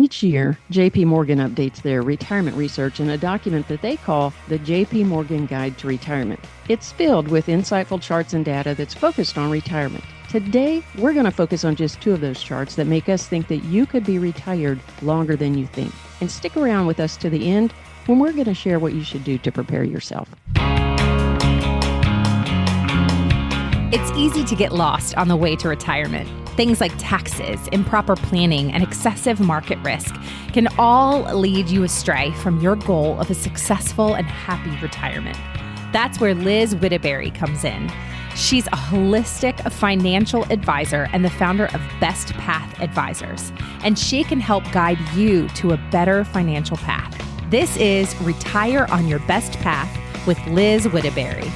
Each year, JP Morgan updates their retirement research in a document that they call the JP Morgan Guide to Retirement. It's filled with insightful charts and data that's focused on retirement. Today, we're going to focus on just two of those charts that make us think that you could be retired longer than you think. And stick around with us to the end when we're going to share what you should do to prepare yourself. It's easy to get lost on the way to retirement. Things like taxes, improper planning, and excessive market risk can all lead you astray from your goal of a successful and happy retirement. That's where Liz Whittaberry comes in. She's a holistic financial advisor and the founder of Best Path Advisors, and she can help guide you to a better financial path. This is Retire on Your Best Path with Liz Whittaberry.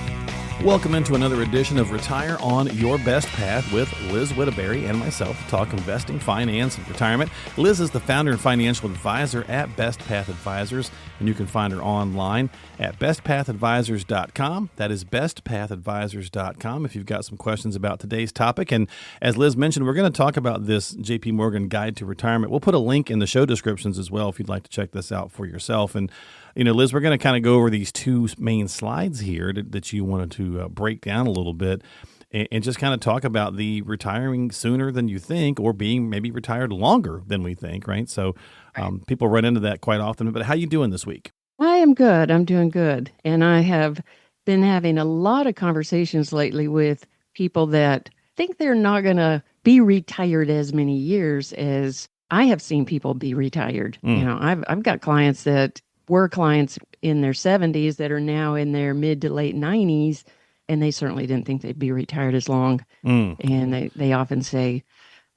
Welcome into another edition of Retire on Your Best Path with Liz Whittaberry and myself to talk investing, finance, and retirement. Liz is the founder and financial advisor at Best Path Advisors, and you can find her online at bestpathadvisors.com. That is bestpathadvisors.com if you've got some questions about today's topic. And as Liz mentioned, we're going to talk about this JP Morgan Guide to Retirement. We'll put a link in the show descriptions as well if you'd like to check this out for yourself. And you know, Liz, we're going to kind of go over these two main slides here that you wanted to break down a little bit and just kind of talk about the retiring sooner than you think or being maybe retired longer than we think, right? So people run into that quite often. But how you doing this week? I am good. I'm doing good. And I have been having a lot of conversations lately with people that think they're not going to be retired as many years as I have seen people be retired. You know, I've got clients that were clients in their 70s that are now in their mid to late 90s, and they certainly didn't think they'd be retired as long. And they often say,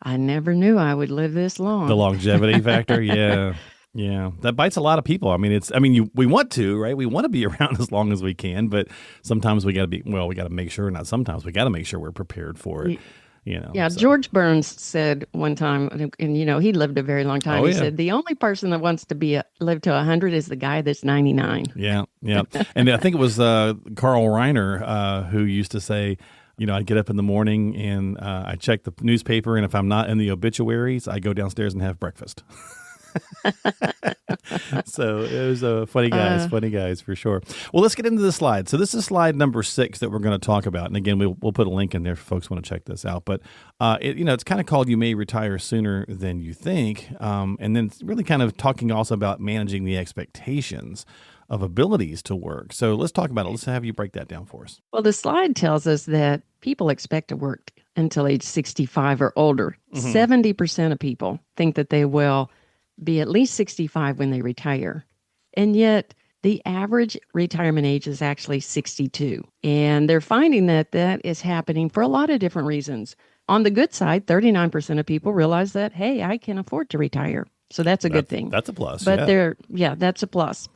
I never knew I would live this long. The longevity factor, yeah. Yeah, that bites a lot of people. I mean, we want to, right? We want to be around as long as we can, but sometimes we got to make sure, not sometimes, we got to make sure we're prepared for it. You know, yeah, so. George Burns said one time, and you know, he lived a very long time. He said, the only person that wants to live to 100 is the guy that's 99. Yeah. And I think it was Carl Reiner who used to say, you know, I'd get up in the morning and I check the newspaper, and if I'm not in the obituaries, I go downstairs and have breakfast. So it was funny guys for sure. Well, let's get into the slide. So this is slide number 6 that we're going to talk about. And again, we'll put a link in there if folks want to check this out. But it's kind of called You May Retire Sooner Than You Think. And then really kind of talking also about managing the expectations of abilities to work. So let's talk about it. Let's have you break that down for us. Well, the slide tells us that people expect to work until age 65 or older. 70% of people think that they will be at least 65 when they retire. And yet the average retirement age is actually 62. And they're finding that is happening for a lot of different reasons. On the good side, 39% of people realize that, hey, I can afford to retire. So that's a good thing. That's a plus. But that's a plus.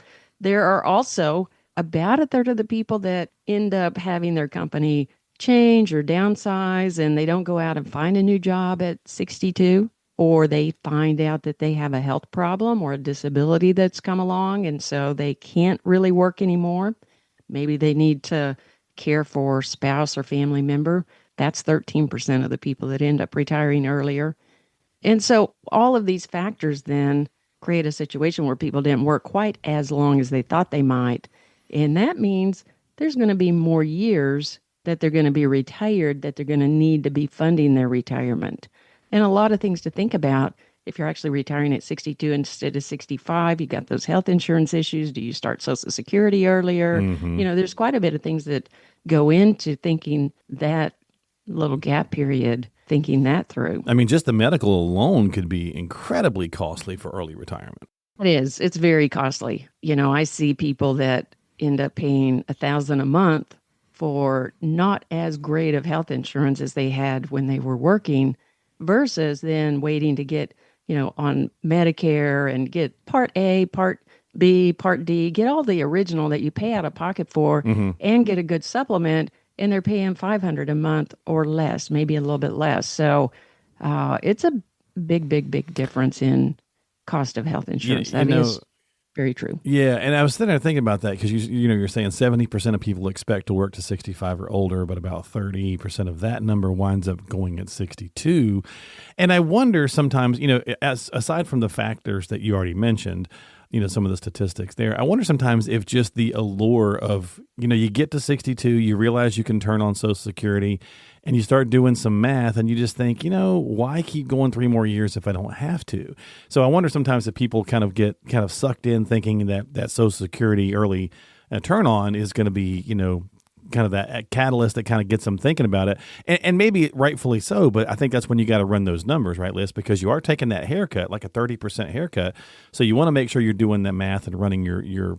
There are also about a third of the people that end up having their company change or downsize, and they don't go out and find a new job at 62. Or they find out that they have a health problem or a disability that's come along, and so they can't really work anymore. Maybe they need to care for a spouse or family member. That's 13% of the people that end up retiring earlier. And so all of these factors then create a situation where people didn't work quite as long as they thought they might. And that means there's going to be more years that they're going to be retired, that they're going to need to be funding their retirement. And a lot of things to think about. If you're actually retiring at 62 instead of 65, you got those health insurance issues. Do you start Social Security earlier? You know, there's quite a bit of things that go into thinking that little gap period, thinking that through. I mean, just the medical alone could be incredibly costly for early retirement. It is. It's very costly. You know, I see people that end up paying $1,000 a month for not as great of health insurance as they had when they were working, versus then waiting to get, you know, on Medicare and get Part A, Part B, Part D, get all the original that you pay out of pocket for and get a good supplement, and they're paying $500 a month or less, maybe a little bit less. So it's a big difference in cost of health insurance. Very true. Yeah, and I was sitting there thinking about that because you're saying 70% of people expect to work to 65 or older, but about 30% of that number winds up going at 62. And I wonder sometimes, as aside from the factors that you already mentioned, some of the statistics there, I wonder sometimes if just the allure of, you get to 62, you realize you can turn on Social Security, and you start doing some math and you just think, why keep going 3 more years if I don't have to? So I wonder sometimes if people kind of get sucked in thinking that Social Security early turn on is going to be, kind of that catalyst that kind of gets them thinking about it. And maybe rightfully so, but I think that's when you got to run those numbers, right, Liz? Because you are taking that haircut, like a 30% haircut. So you want to make sure you're doing that math and running your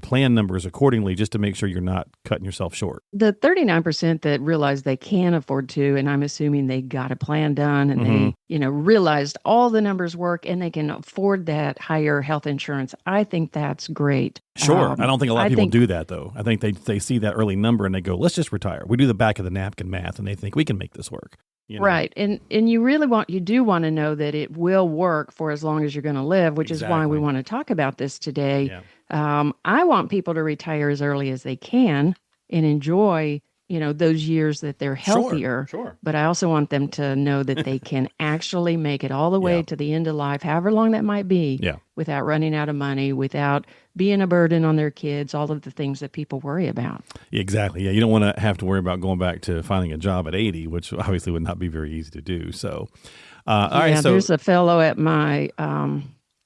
plan numbers accordingly, just to make sure you're not cutting yourself short. The 39% that realize they can afford to, and I'm assuming they got a plan done and they, realized all the numbers work and they can afford that higher health insurance. I think that's great. Sure. I don't think a lot of people do that, though. I think they see that early number and they go, let's just retire. We do the back of the napkin math and they think we can make this work. Right. And you do want to know that it will work for as long as you're going to live, which is why we want to talk about this today. Yeah. I want people to retire as early as they can and enjoy, those years that they're healthier. Sure. But I also want them to know that they can actually make it all the way to the end of life, however long that might be, without running out of money, without being a burden on their kids, all of the things that people worry about. Exactly. Yeah, you don't want to have to worry about going back to finding a job at 80, which obviously would not be very easy to do. So, all right. So there's a fellow at my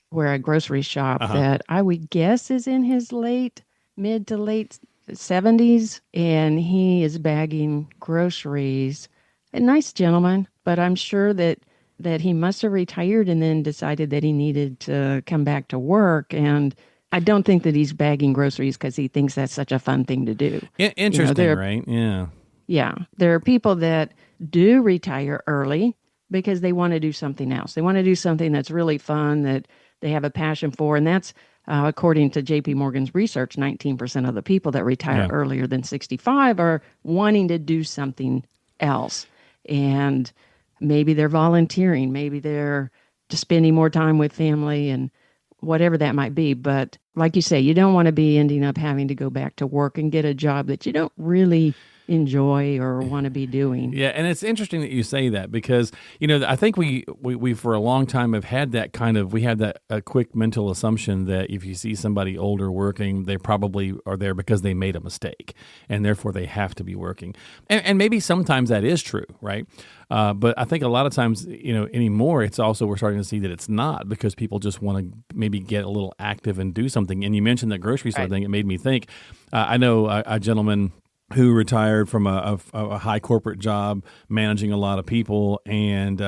where I grocery shop that I would guess is in his mid to late 70s, and he is bagging groceries. A nice gentleman, but I'm sure that he must have retired and then decided that he needed to come back to work. And I don't think that he's bagging groceries because he thinks that's such a fun thing to do. Interesting, right? Yeah. Yeah. There are people that do retire early because they want to do something else. They want to do something that's really fun, that they have a passion for. And that's, according to JP Morgan's research, 19% of the people that retire earlier than 65 are wanting to do something else. And maybe they're volunteering. Maybe they're just spending more time with family and whatever that might be. But like you say, you don't want to be ending up having to go back to work and get a job that you don't really enjoy or want to be doing. Yeah, and it's interesting that you say that because, I think we for a long time have had that we have that a quick mental assumption that if you see somebody older working, they probably are there because they made a mistake and therefore they have to be working. And maybe sometimes that is true, right? But I think a lot of times, anymore, it's also we're starting to see that it's not because people just want to maybe get a little active and do something. And you mentioned the grocery store thing. It made me think, I know a gentleman who retired from a high corporate job managing a lot of people, and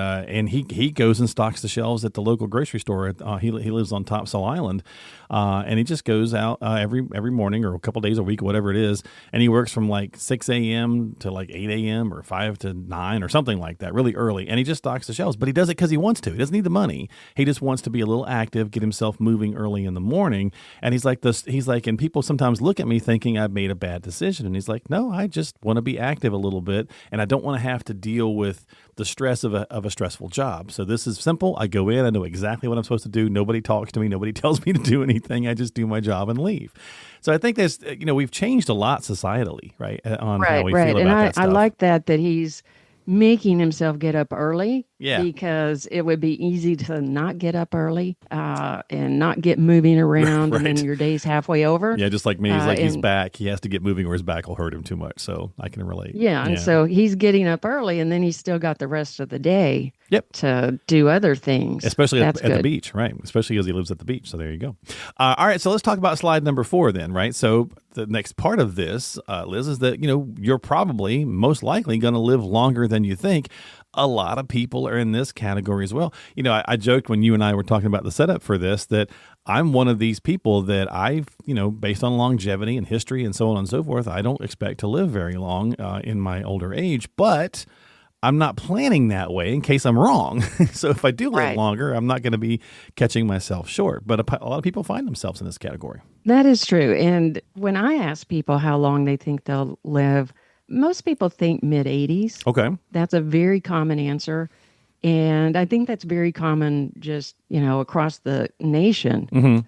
he goes and stocks the shelves at the local grocery store. He lives on Topsail Island, and he just goes out every morning or a couple days a week, whatever it is, and he works from like 6 a.m. to like 8 a.m. or 5 to 9 or something like that, really early, and he just stocks the shelves. But he does it because he wants to. He doesn't need the money. He just wants to be a little active, get himself moving early in the morning. And he's like, and people sometimes look at me thinking I've made a bad decision, and he's like, no, I just want to be active a little bit, and I don't want to have to deal with the stress of a stressful job. So this is simple. I go in, I know exactly what I'm supposed to do. Nobody talks to me. Nobody tells me to do anything. I just do my job and leave. So I think there's, we've changed a lot societally, right? On how we feel about that stuff. I like that he's making himself get up early. Yeah. Because it would be easy to not get up early and not get moving around Right. and then your day's halfway over. Yeah, just like me. He's he's back. He has to get moving or his back will hurt him too much. So I can relate. Yeah, and so he's getting up early and then he's still got the rest of the day to do other things. Especially at the beach, right? Especially as he lives at the beach. So there you go. All right, so let's talk about slide number 4 then, right? So the next part of this, Liz, is that, you're probably most likely going to live longer than you think. A lot of people are in this category as well. I joked when you and I were talking about the setup for this that I'm one of these people that I've, based on longevity and history and so on and so forth, I don't expect to live very long in my older age, but I'm not planning that way in case I'm wrong. So if I do live longer, I'm not going to be catching myself short. But a lot of people find themselves in this category. That is true. And when I ask people how long they think they'll live, most people think mid-80s. Okay. That's a very common answer. And I think that's very common just, across the nation.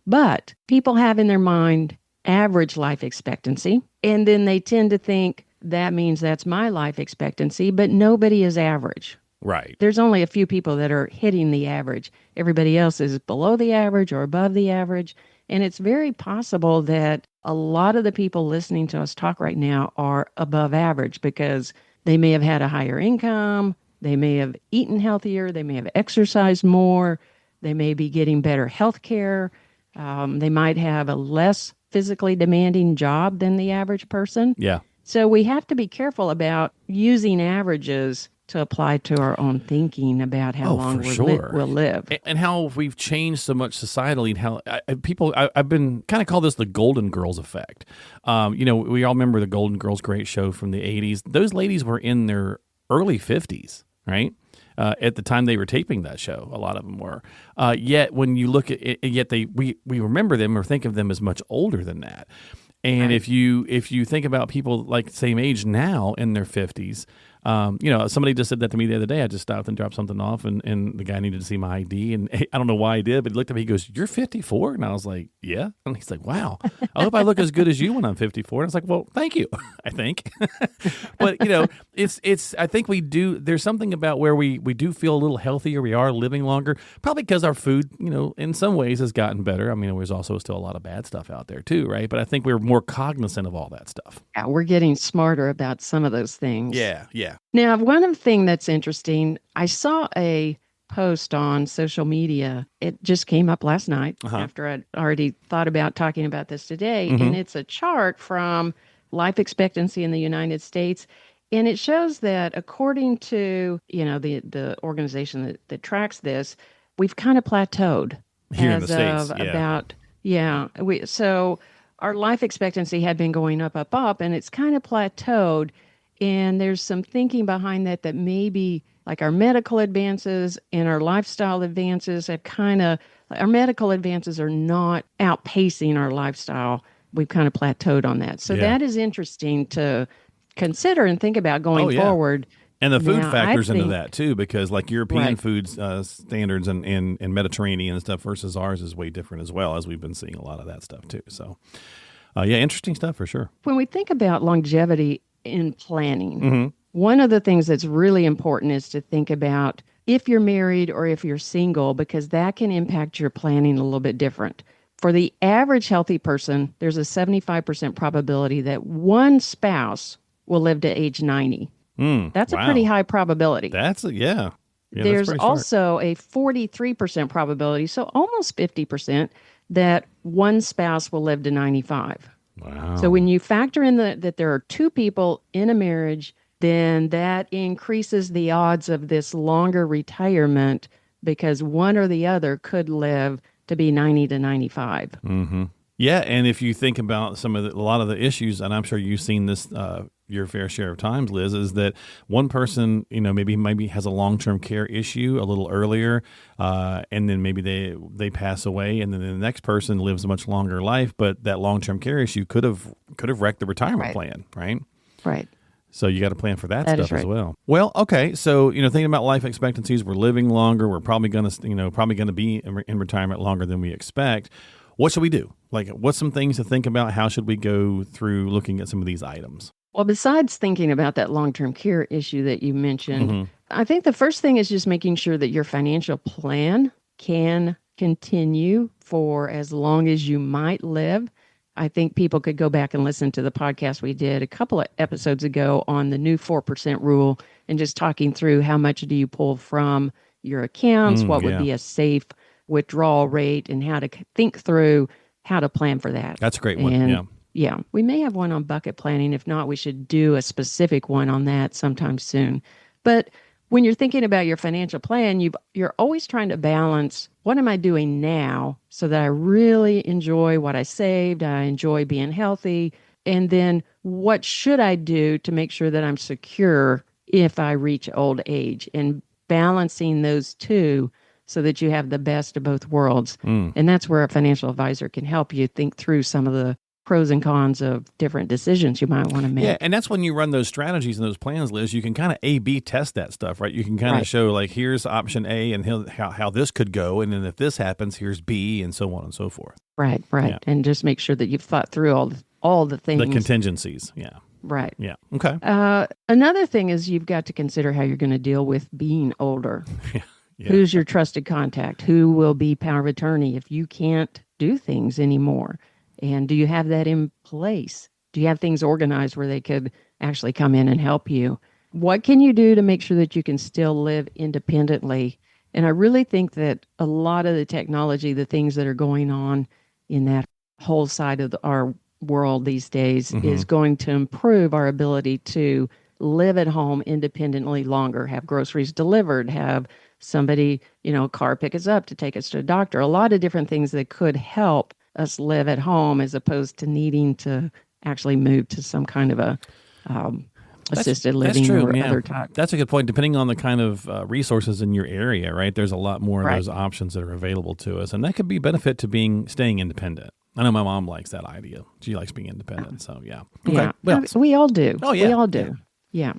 But people have in their mind average life expectancy. And then they tend to think that means that's my life expectancy, but nobody is average. Right. There's only a few people that are hitting the average. Everybody else is below the average or above the average. And it's very possible that a lot of the people listening to us talk right now are above average because they may have had a higher income, they may have eaten healthier, they may have exercised more, they may be getting better health care, they might have a less physically demanding job than the average person. Yeah. So we have to be careful about using averages to apply to our own thinking about how long we'll live. And how we've changed so much societally, and how I've been kind of call this the Golden Girls effect. We all remember the Golden Girls, great show from the 80s. Those ladies were in their early 50s, right? At the time they were taping that show, a lot of them were. Yet when you look at it, we remember them or think of them as much older than that. And right. if you think about people like the same age now in their 50s, somebody just said that to me the other day. I just stopped and dropped something off, and the guy needed to see my ID, and I don't know why he did, but he looked at me, he goes, "You're 54?" And I was like, "Yeah." And he's like, "Wow, I hope I look as good as you when I'm 54." And I was like, "Well, thank you." I think, but it's. I think we do. There's something about where we do feel a little healthier. We are living longer, probably because our food, in some ways has gotten better. I mean, there's also still a lot of bad stuff out there too, right? But I think we're more cognizant of all that stuff. Yeah, we're getting smarter about some of those things. Yeah. Now, one thing that's interesting, I saw a post on social media. It just came up last night after I'd already thought about talking about this today. And it's a chart from life expectancy in the United States. And it shows that according to, the organization that tracks this, we've kind of plateaued. Here in the States, So our life expectancy had been going up, and it's kind of plateaued. And there's some thinking behind that maybe like our medical advances and our lifestyle advances our medical advances are not outpacing our lifestyle. We've kind of plateaued on that. So that is interesting to consider and think about going forward. And the food factors into that too, because like European foods standards and Mediterranean and stuff versus ours is way different as well, as we've been seeing a lot of that stuff too. So interesting stuff for sure. When we think about longevity in planning, one of the things that's really important is to think about if you're married or if you're single, because that can impact your planning a little bit different. For the average healthy person, there's a 75% probability that one spouse will live to age 90. That's a pretty high probability. There's also a 43% probability, so almost 50%, that one spouse will live to 95. Wow. So when you factor in that there are two people in a marriage, then that increases the odds of this longer retirement because one or the other could live to be 90 to 95. Mm-hmm. Yeah, and if you think about a lot of the issues, and I'm sure you've seen this your fair share of times, Liz, is that one person, maybe has a long-term care issue a little earlier, and then maybe they pass away, and then the next person lives a much longer life, but that long-term care issue could have wrecked the retirement plan, right? Right. So you got to plan for that stuff as well. Well, okay. So, thinking about life expectancies, we're living longer. We're probably going to be in retirement longer than we expect. What should we do? Like, what's some things to think about? How should we go through looking at some of these items? Well, besides thinking about that long-term care issue that you mentioned, I think the first thing is just making sure that your financial plan can continue for as long as you might live. I think people could go back and listen to the podcast we did a couple of episodes ago on the new 4% rule and just talking through how much do you pull from your accounts, what would be a safe withdrawal rate, and how to think through how to plan for that. That's a great one. Yeah. We may have one on bucket planning. If not, we should do a specific one on that sometime soon. But when you're thinking about your financial plan, you're always trying to balance, what am I doing now so that I really enjoy what I saved, I enjoy being healthy, and then what should I do to make sure that I'm secure if I reach old age, and balancing those two so that you have the best of both worlds. And that's where a financial advisor can help you think through some of the pros and cons of different decisions you might want to make. Yeah, and that's when you run those strategies and those plans, Liz, you can kind of A/B test that stuff, right? You can kind of Right. show like, here's option A and how this could go, and then if this happens, here's B, and so on and so forth. Right, right. Yeah. And just make sure that you've thought through all the things. The contingencies, yeah. Right. Yeah, okay. Another thing is you've got to consider how you're going to deal with being older. Yeah. Who's your trusted contact? Who will be power of attorney if you can't do things anymore? And do you have that in place? Do you have things organized where they could actually come in and help you? What can you do to make sure that you can still live independently? And I really think that a lot of the technology, the things that are going on in that whole side of our world these days is going to improve our ability to live at home independently longer, have groceries delivered, have somebody, car pick us up to take us to a doctor, a lot of different things that could help us live at home as opposed to needing to actually move to some kind of a assisted living or other type. That's a good point. Depending on the kind of resources in your area, right? There's a lot more of those options that are available to us, and that could be benefit to staying independent. I know my mom likes that idea. She likes being independent, so yeah. Okay. Yeah, Well, we all do. Oh, yeah. We all do. Yeah.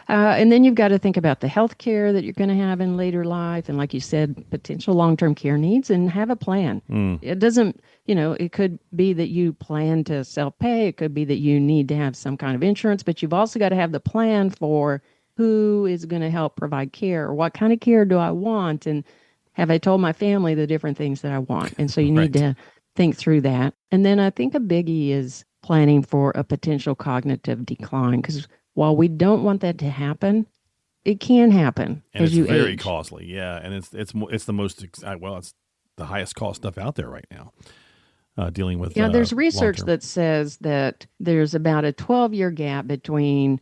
And then you've got to think about the health care that you're going to have in later life. And like you said, potential long-term care needs, and have a plan. It doesn't, it could be that you plan to self-pay. It could be that you need to have some kind of insurance, but you've also got to have the plan for who is going to help provide care, or what kind of care do I want? And have I told my family the different things that I want? And so you need to think through that. And then I think a biggie is planning for a potential cognitive decline, because while we don't want that to happen, it can happen and as it's you very age. costly, yeah, and it's the most it's the highest cost stuff out there right now. Dealing with There's research long-term. that says that there's about a 12-year gap between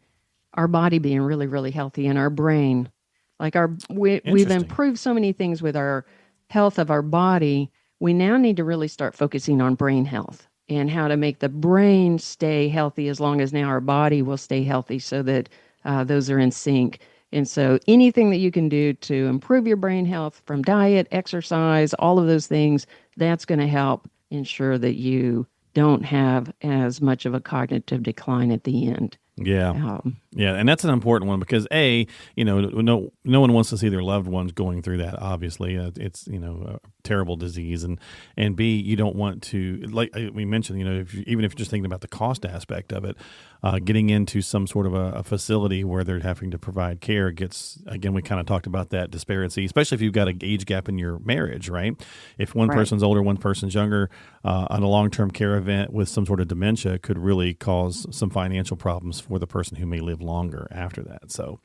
our body being really, really healthy and our brain. Like we've Interesting. improved so many things with our health of our body. We now need to really start focusing on brain health and how to make the brain stay healthy as long as now our body will stay healthy, so that those are in sync. And so anything that you can do to improve your brain health from diet, exercise, all of those things, that's going to help ensure that you don't have as much of a cognitive decline at the end. Yeah, yeah, and that's an important one because no one wants to see their loved ones going through that. Obviously, it's a terrible disease, and B, you don't want to, like we mentioned, even if you're just thinking about the cost aspect of it, getting into some sort of a facility where they're having to provide care gets, again, we kind of talked about that disparity, especially if you've got an age gap in your marriage, right? If one person's older, one person's younger, on a long-term care event with some sort of dementia could really cause some financial problems for the person who may live longer after that. So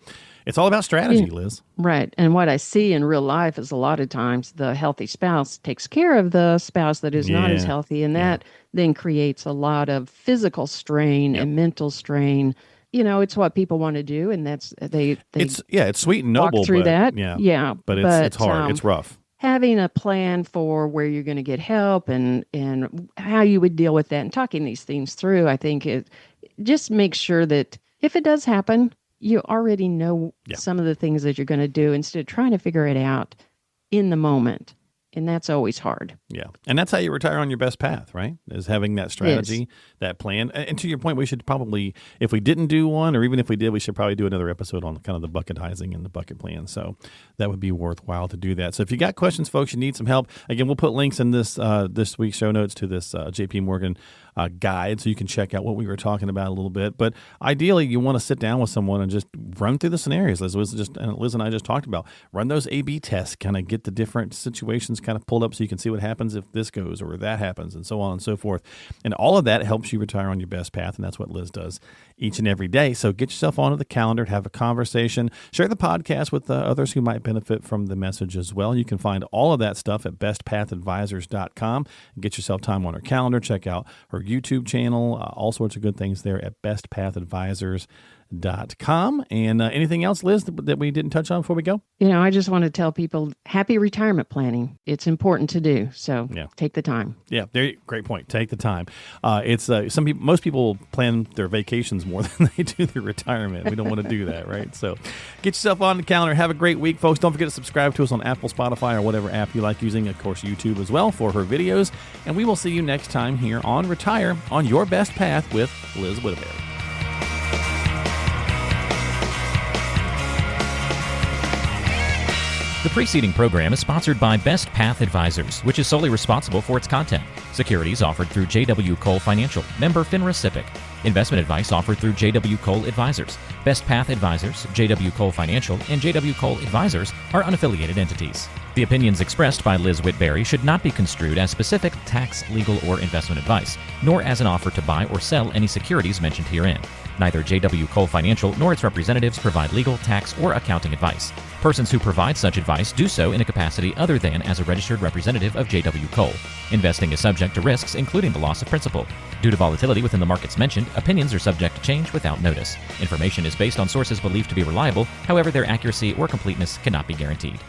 it's all about strategy, Liz. Right. And what I see in real life is a lot of times the healthy spouse takes care of the spouse that is not as healthy. And that then creates a lot of physical strain and mental strain. It's what people want to do. And that's, it's sweet and noble. Walk through that. But it's hard. It's rough. Having a plan for where you're going to get help and how you would deal with that, and talking these things through, I think it just makes sure that if it does happen, you already know some of the things that you're going to do instead of trying to figure it out in the moment. And that's always hard. Yeah. And that's how you retire on your best path, right? Is having that strategy, that plan. And to your point, we should probably, if we didn't do one, or even if we did, we should probably do another episode on kind of the bucketizing and the bucket plan. So that would be worthwhile to do that. So if you got questions, folks, you need some help, again, we'll put links in this week's show notes to this JP Morgan guide, so you can check out what we were talking about a little bit. But ideally, you want to sit down with someone and just run through the scenarios. Liz and I just talked about. Run those A/B tests, kind of get the different situations kind of pulled up so you can see what happens if this goes or that happens, and so on and so forth. And all of that helps you retire on your best path, and that's what Liz does each and every day. So get yourself onto the calendar, have a conversation, share the podcast with others who might benefit from the message as well. You can find all of that stuff at bestpathadvisors.com. Get yourself time on her calendar. Check out her YouTube channel, all sorts of good things there at bestpathadvisors.com. com. And anything else, Liz, that we didn't touch on before we go? I just want to tell people happy retirement planning. It's important to do. So take the time. Yeah, great point. Take the time. It's most people plan their vacations more than they do their retirement. We don't want to do that, right? So get yourself on the calendar. Have a great week, folks. Don't forget to subscribe to us on Apple, Spotify, or whatever app you like using. Of course, YouTube as well for her videos. And we will see you next time here on Retire on Your Best Path with Liz Whittaberry. The preceding program is sponsored by Best Path Advisors, which is solely responsible for its content. Securities offered through J.W. Cole Financial, member FINRA SIPC. Investment advice offered through J.W. Cole Advisors. Best Path Advisors, J.W. Cole Financial, and J.W. Cole Advisors are unaffiliated entities. The opinions expressed by Liz Whittaberry should not be construed as specific tax, legal, or investment advice, nor as an offer to buy or sell any securities mentioned herein. Neither J.W. Cole Financial nor its representatives provide legal, tax, or accounting advice. Persons who provide such advice do so in a capacity other than as a registered representative of J.W. Cole. Investing is subject to risks, including the loss of principal. Due to volatility within the markets mentioned, opinions are subject to change without notice. Information is based on sources believed to be reliable, however, their accuracy or completeness cannot be guaranteed.